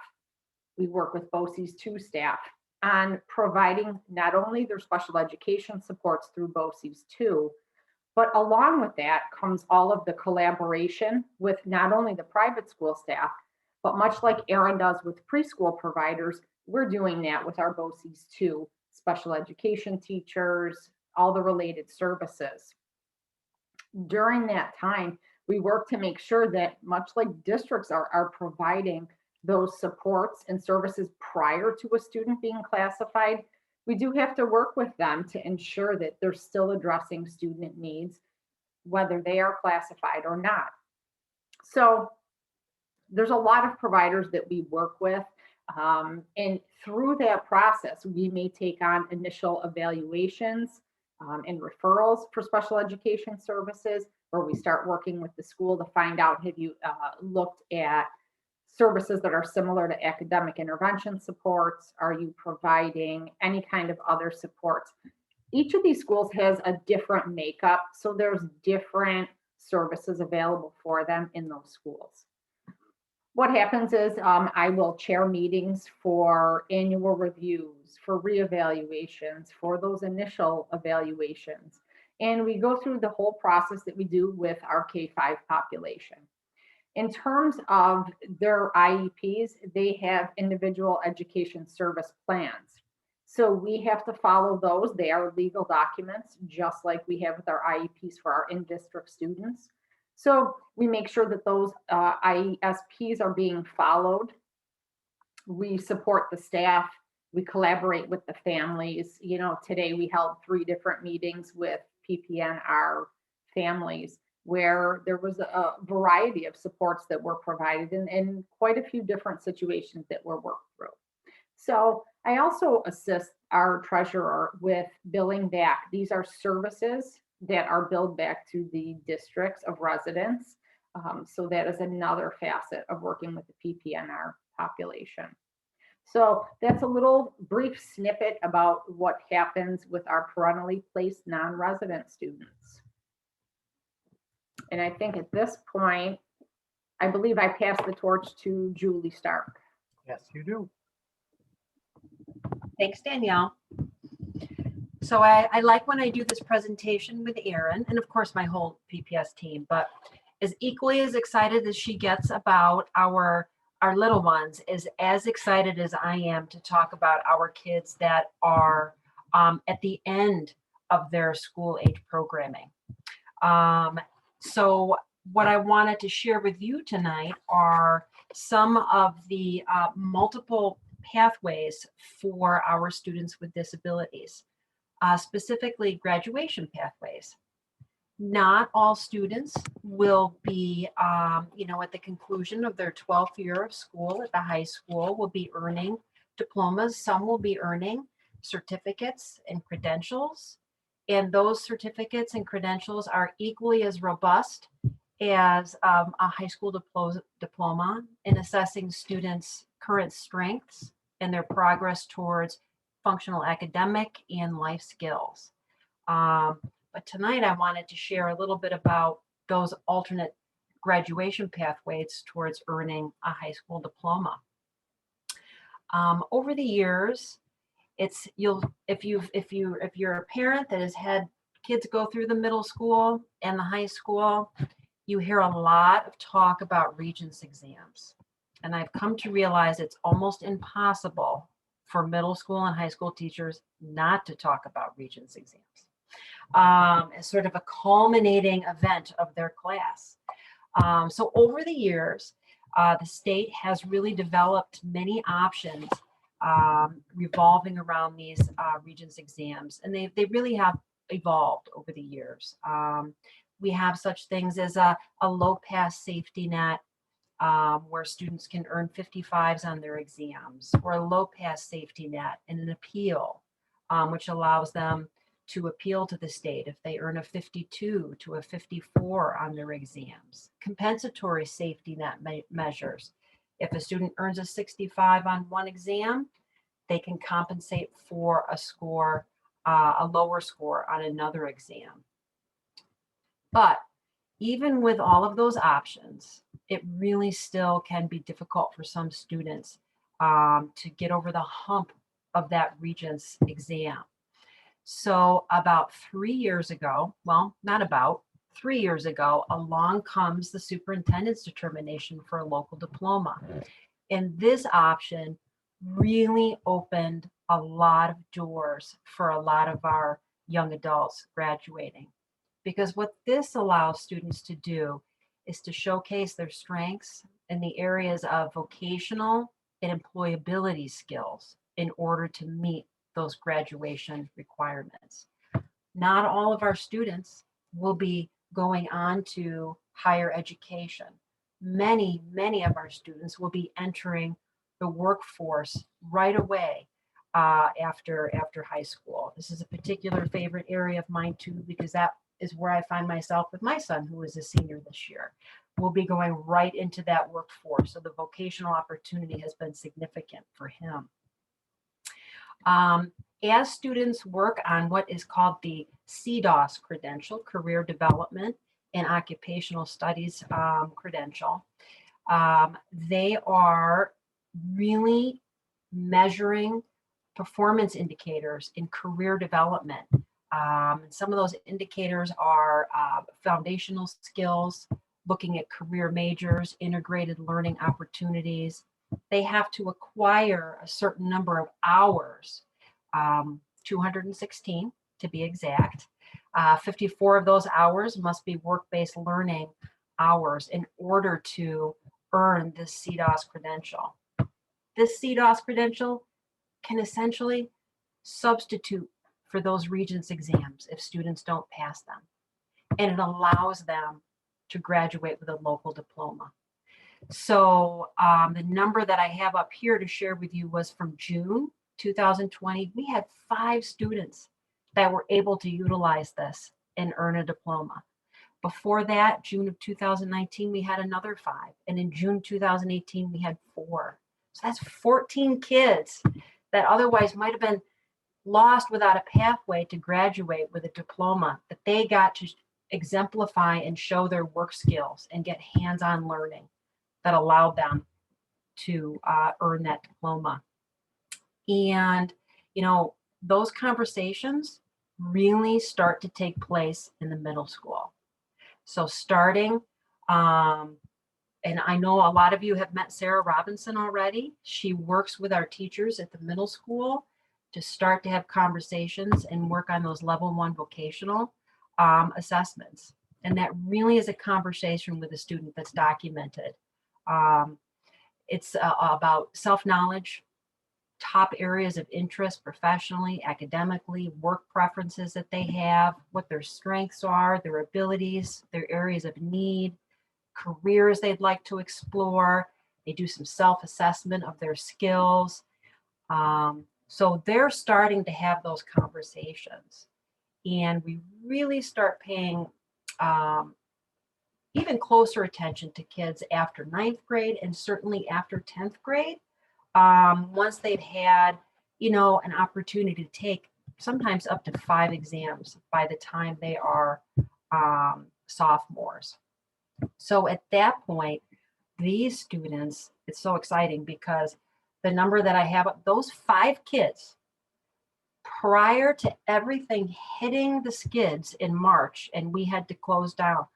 We work with BOCES 2 staff on providing not only their special education supports through BOCES 2, but along with that comes all of the collaboration with not only the private school staff, But much like Erin does with preschool providers, we're doing that with our BOCES too, special education teachers, all the related services. During that time, we work to make sure that, much like districts are providing those supports and services prior to a student being classified, we do have to work with them to ensure that they're still addressing student needs, whether they are classified or not. So there's a lot of providers that we work with. And through that process, we may take on initial evaluations and referrals for special education services, where we start working with the school to find out, have you looked at services that are similar to academic intervention supports? Are you providing any kind of other supports? Each of these schools has a different makeup, so there's different services available for them in those schools. What happens is I will chair meetings for annual reviews, for reevaluations, for those initial evaluations. And we go through the whole process that we do with our K-5 population. In terms of their IEPs, they have individual education service plans. So we have to follow those. They are legal documents, just like we have with our IEPs for our in-district students. So we make sure that those IESPs are being followed. We support the staff. We collaborate with the families. You know, today we held 3 different meetings with PPNR families, where there was a variety of supports that were provided in quite a few different situations that were worked through. So I also assist our treasurer with billing back. These are services that are billed back to the districts of residents. So that is another facet of working with the PPNR population. So that's a little brief snippet about what happens with our parentally placed non-resident students. And I think at this point, I believe I pass the torch to Julie Stark. Yes, you do. Thanks, Danielle. So I like when I do this presentation with Erin, and of course my whole PPS team, but as equally as excited as she gets about our little ones, is as excited as I am to talk about our kids that are at the end of their school age programming. So what I wanted to share with you tonight are some of the multiple pathways for our students with disabilities, specifically graduation pathways. Not all students will be, at the conclusion of their 12th year of school at the high school will be earning diplomas. Some will be earning certificates and credentials. And those certificates and credentials are equally as robust as a high school diploma in assessing students' current strengths and their progress towards functional academic and life skills. But tonight I wanted to share a little bit about those alternate graduation pathways towards earning a high school diploma. Over the years, if you're a parent that has had kids go through the middle school and the high school, you hear a lot of talk about Regents exams. And I've come to realize it's almost impossible for middle school and high school teachers not to talk about Regents exams as sort of a culminating event of their class. So over the years, the state has really developed many options revolving around these Regents exams, and they really have evolved over the years. We have such things as a low pass safety net, where students can earn 55s on their exams, or a low pass safety net and an appeal, which allows them to appeal to the state if they earn a 52 to a 54 on their exams. Compensatory safety net measures. If a student earns a 65 on one exam, they can compensate for a score, a lower score on another exam. But even with all of those options, it really still can be difficult for some students to get over the hump of that Regents exam. So about 3 years ago, well, not about 3 years ago, along comes the superintendent's determination for a local diploma. And this option really opened a lot of doors for a lot of our young adults graduating. Because what this allows students to do is to showcase their strengths in the areas of vocational and employability skills in order to meet those graduation requirements. Not all of our students will be going on to higher education. Many of our students will be entering the workforce right away after high school. This is a particular favorite area of mine too, because that is where I find myself with my son, who is a senior this year. We'll be going right into that workforce. So the vocational opportunity has been significant for him. As students work on what is called the CDOS credential, Career Development and Occupational Studies credential, they are really measuring performance indicators in career development. Some of those indicators are foundational skills, looking at career majors, integrated learning opportunities. They have to acquire a certain number of hours, 216 to be exact. 54 of those hours must be work-based learning hours in order to earn this CDOS credential. This CDOS credential can essentially substitute for those Regents exams if students don't pass them. And it allows them to graduate with a local diploma. So the number that I have up here to share with you was from June 2020. We had 5 students that were able to utilize this and earn a diploma. Before that, June of 2019, we had another 5. And in June 2018, we had 4. So that's 14 kids that otherwise might have been lost without a pathway to graduate with a diploma, that they got to exemplify and show their work skills and get hands-on learning that allowed them to earn that diploma. And, you know, those conversations really start to take place in the middle school. So starting, and I know a lot of you have met Sarah Robinson already. She works with our teachers at the middle school to start to have conversations and work on those level 1 vocational assessments. And that really is a conversation with a student that's documented. It's about self-knowledge, top areas of interest professionally, academically, work preferences that they have, what their strengths are, their abilities, their areas of need, careers they'd like to explore. They do some self-assessment of their skills. So they're starting to have those conversations. And we really start paying even closer attention to kids after 9th grade and certainly after 10th grade. Once they've had, you know, an opportunity to take sometimes up to 5 exams by the time they are sophomores. So at that point, these students, it's so exciting because the number that I have, those 5 kids, prior to everything hitting the skids in March and we had to close down,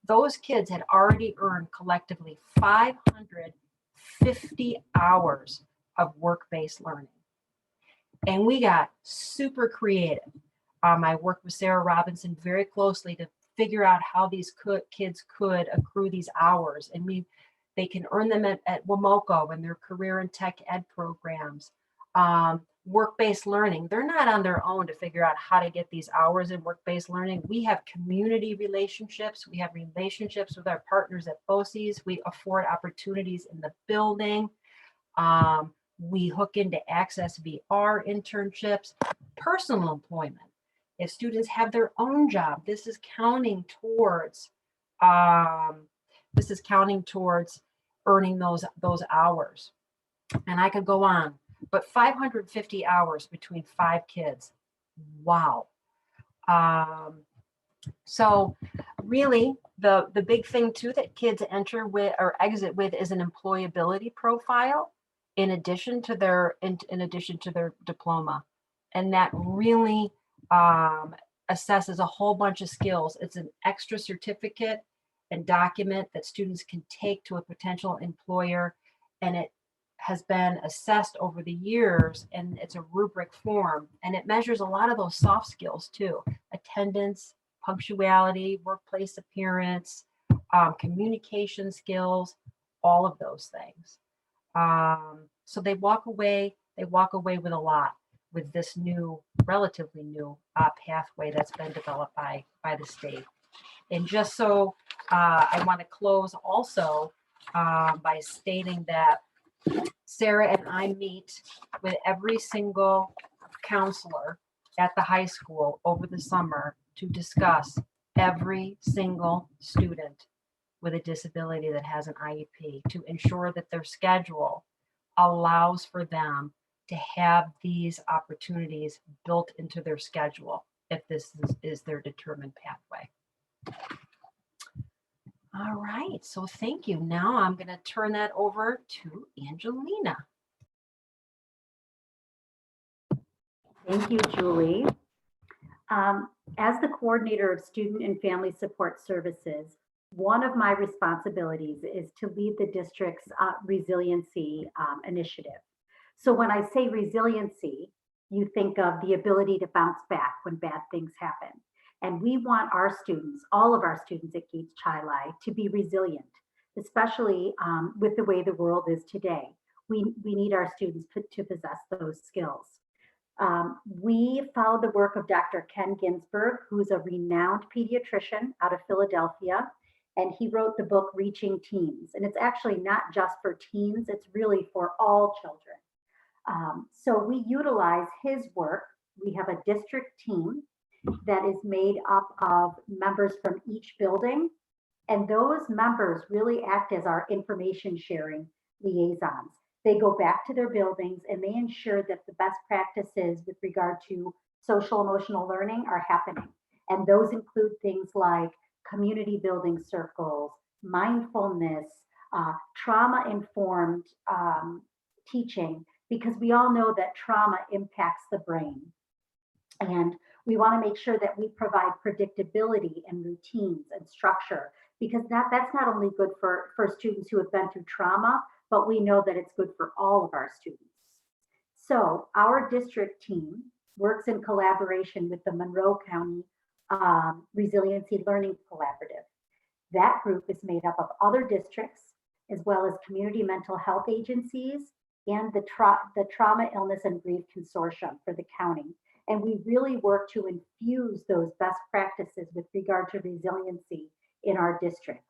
those kids had already earned collectively 550 hours of work-based learning. And we got super creative. I worked with Sarah Robinson very closely to figure out how these kids could accrue these hours. And they can earn them at WMOCO and their career and tech ed programs. Work-based learning, they're not on their own to figure out how to get these hours in work-based learning. We have community relationships. We have relationships with our partners at BOCES. We afford opportunities in the building. We hook into Access VR internships, personal employment. If students have their own job, this is counting towards earning those hours. And I could go on, but 550 hours between 5 kids. Wow. So really the big thing too that kids enter with or exit with is an employability profile in addition to their diploma. And that really assesses a whole bunch of skills. It's an extra certificate and document that students can take to a potential employer, and it has been assessed over the years, and it's a rubric form, and it measures a lot of those soft skills too: attendance, punctuality, workplace appearance, communication skills, all of those things. So they walk away with a lot with this new, relatively new pathway that's been developed by the state. And just so I want to close also by stating that Sarah and I meet with every single counselor at the high school over the summer to discuss every single student with a disability that has an IEP, to ensure that their schedule allows for them to have these opportunities built into their schedule if this is their determined pathway. All right, so thank you. Now I'm going to turn that over to Angelina. Thank you, Julie. As the coordinator of Student and Family Support Services, one of my responsibilities is to lead the district's resiliency initiative. So when I say resiliency, you think of the ability to bounce back when bad things happen. And we want our students, all of our students at Gates Chili, to be resilient, especially with the way the world is today. We need our students to possess those skills. We follow the work of Dr. Ken Ginsberg, who's a renowned pediatrician out of Philadelphia, and he wrote the book Reaching Teens. And it's actually not just for teens, it's really for all children. So we utilize his work. We have a district team that is made up of members from each building, and those members really act as our information sharing liaisons. They go back to their buildings and they ensure that the best practices with regard to social emotional learning are happening. And those include things like community building circles, mindfulness, trauma-informed teaching, because we all know that trauma impacts the brain. And we want to make sure that we provide predictability and routines and structure, because that's not only good for students who have been through trauma, but we know that it's good for all of our students. So our district team works in collaboration with the Monroe County Resiliency Learning Collaborative. That group is made up of other districts, as well as community mental health agencies and the Trauma, Illness, and Grief Consortium for the county. And we really work to infuse those best practices with regard to resiliency in our districts.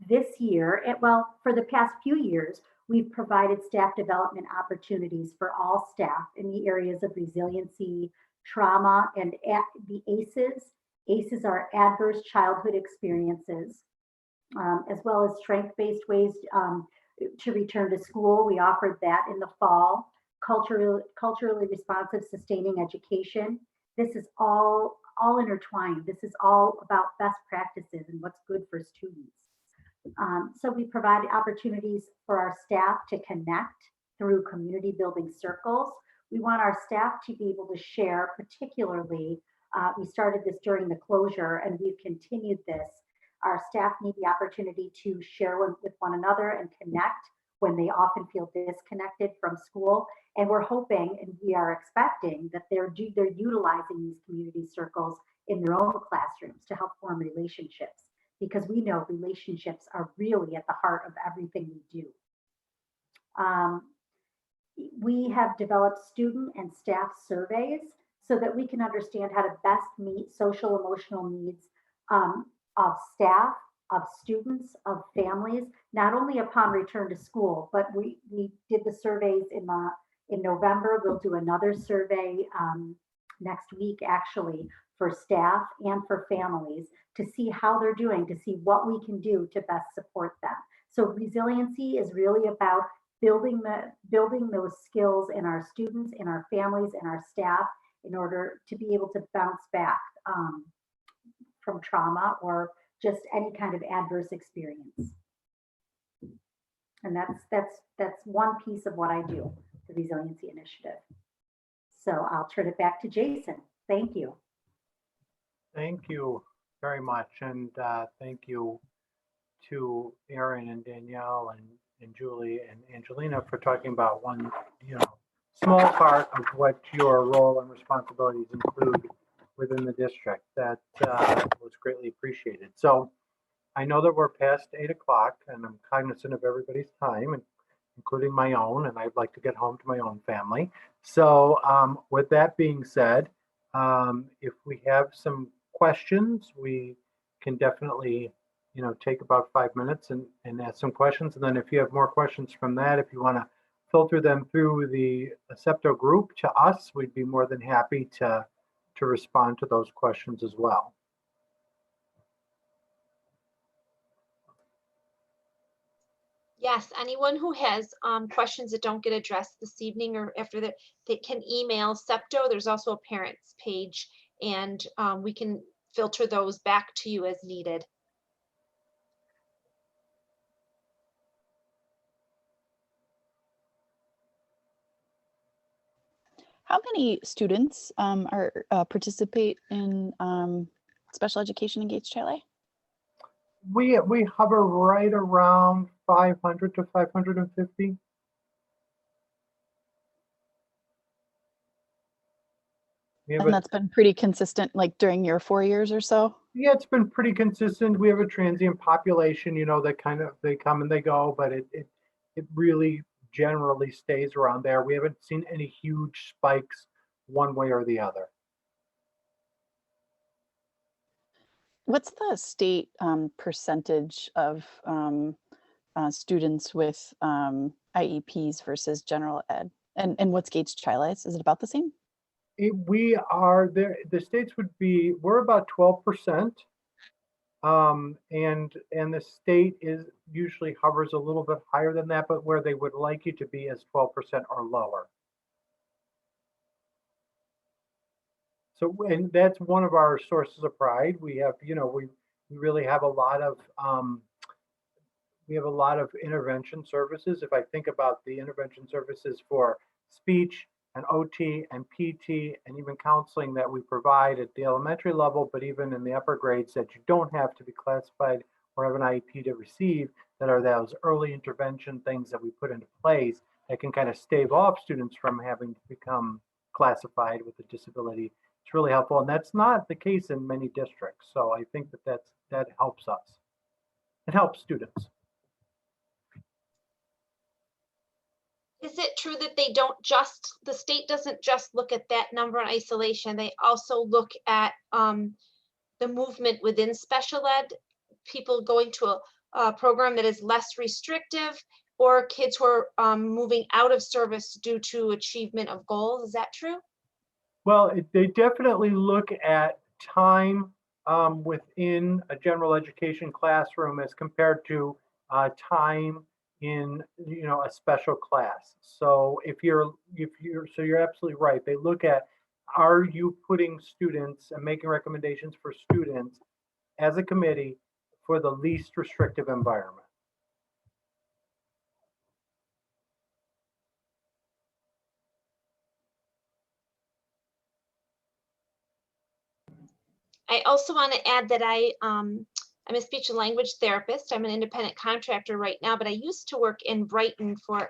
This year, for the past few years, we've provided staff development opportunities for all staff in the areas of resiliency, trauma, and the ACEs. ACEs are adverse childhood experiences, as well as strength-based ways to return to school. We offered that in the fall. Culturally responsive, sustaining education. This is all intertwined. This is all about best practices and what's good for students. So we provide opportunities for our staff to connect through community building circles. We want our staff to be able to share, particularly, we started this during the closure and we've continued this. Our staff need the opportunity to share with one another and connect when they often feel disconnected from school. And we're hoping and we are expecting that they're utilizing these community circles in their own classrooms to help form relationships, because we know relationships are really at the heart of everything we do. We have developed student and staff surveys so that we can understand how to best meet social emotional needs of staff, of students, of families, not only upon return to school, but we did the surveys in November. We'll do another survey next week, actually, for staff and for families to see how they're doing, to see what we can do to best support them. So resiliency is really about building those skills in our students, in our families, and our staff in order to be able to bounce back from trauma or just any kind of adverse experience. And that's one piece of what I do, the Resiliency Initiative. So I'll turn it back to Jason. Thank you. Thank you very much. And thank you to Erin and Danielle and Julie and Angelina for talking about one, small part of what your role and responsibilities include within the district. That was greatly appreciated. So I know that we're past 8 o'clock and I'm cognizant of everybody's time, and including my own, and I'd like to get home to my own family. So with that being said, if we have some questions, we can definitely, take about 5 minutes and ask some questions. And then if you have more questions from that, if you want to filter them through the Acepto group to us, we'd be more than happy to respond to those questions as well. Yes, anyone who has questions that don't get addressed this evening or after that, they can email Septo. There's also a parents page, and we can filter those back to you as needed. How many students participate in special education engaged Chile? We hover right around 500 to 550. And that's been pretty consistent, like during your 4 years or so? Yeah, it's been pretty consistent. We have a transient population, that they come and they go, but it really generally stays around there. We haven't seen any huge spikes one way or the other. What's the state percentage of students with IEPs versus general ed? And what's Gates Chile's? Is it about the same? We are there. The states we're about 12%. And the state usually hovers a little bit higher than that, but where they would like you to be is 12% or lower. So, and that's one of our sources of pride. We have, we really have a lot of, intervention services. If I think about the intervention services for speech and OT and PT and even counseling that we provide at the elementary level, but even in the upper grades that you don't have to be classified or have an IEP to receive, that are those early intervention things that we put into place that can kind of stave off students from having to become classified with a disability. It's really helpful, and that's not the case in many districts. So I think that helps us. It helps students. Is it true that the state doesn't just look at that number in isolation? They also look at the movement within special ed, people going to a program that is less restrictive, or kids who are moving out of service due to achievement of goals. Is that true? Well, they definitely look at time within a general education classroom as compared to time in a special class. So you're absolutely right. They look at, are you putting students and making recommendations for students as a committee for the least restrictive environment? I also want to add that I'm a speech and language therapist. I'm an independent contractor right now, but I used to work in Brighton for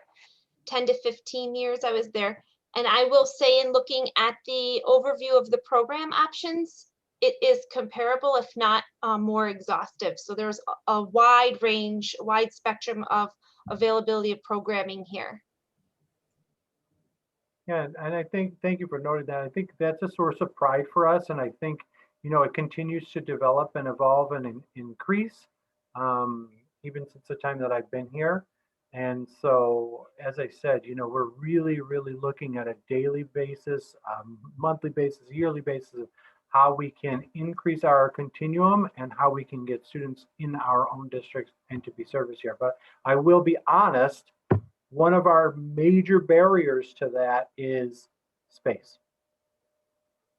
10 to 15 years. I was there. And I will say, in looking at the overview of the program options, it is comparable, if not more exhaustive. So there's a wide range, wide spectrum of availability of programming here. Yeah, and I think, thank you for noting that. I think that's a source of pride for us. And I think, it continues to develop and evolve and increase, even since the time that I've been here. And so, as I said, we're really, really looking at a daily basis, monthly basis, yearly basis of how we can increase our continuum and how we can get students in our own districts and to be serviced here. But I will be honest, one of our major barriers to that is space.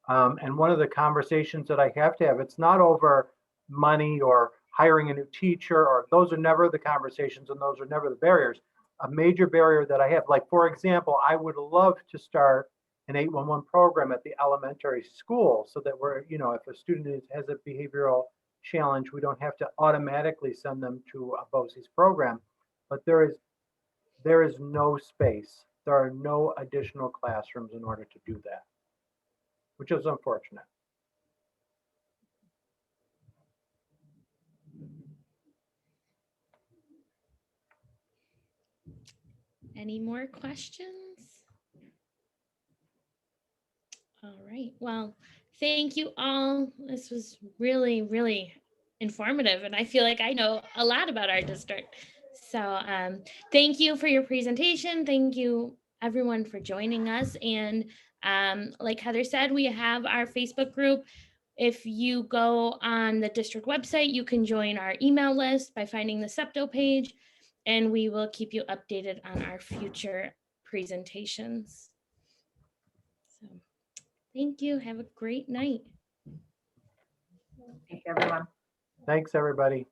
And one of the conversations that I have to have, it's not over money or hiring a new teacher, or those are never the conversations and those are never the barriers. A major barrier that I have, like, for example, I would love to start an 811 program at the elementary school so that we're, if a student has a behavioral challenge, we don't have to automatically send them to a BOCES program. But there is no space. There are no additional classrooms in order to do that, which is unfortunate. Any more questions? All right. Well, thank you all. This was really, really informative, and I feel like I know a lot about our district. So thank you for your presentation. Thank you everyone for joining us. And like Heather said, we have our Facebook group. If you go on the district website, you can join our email list by finding the SEPTO page, and we will keep you updated on our future presentations. So thank you. Have a great night. Thank you, everyone. Thanks, everybody.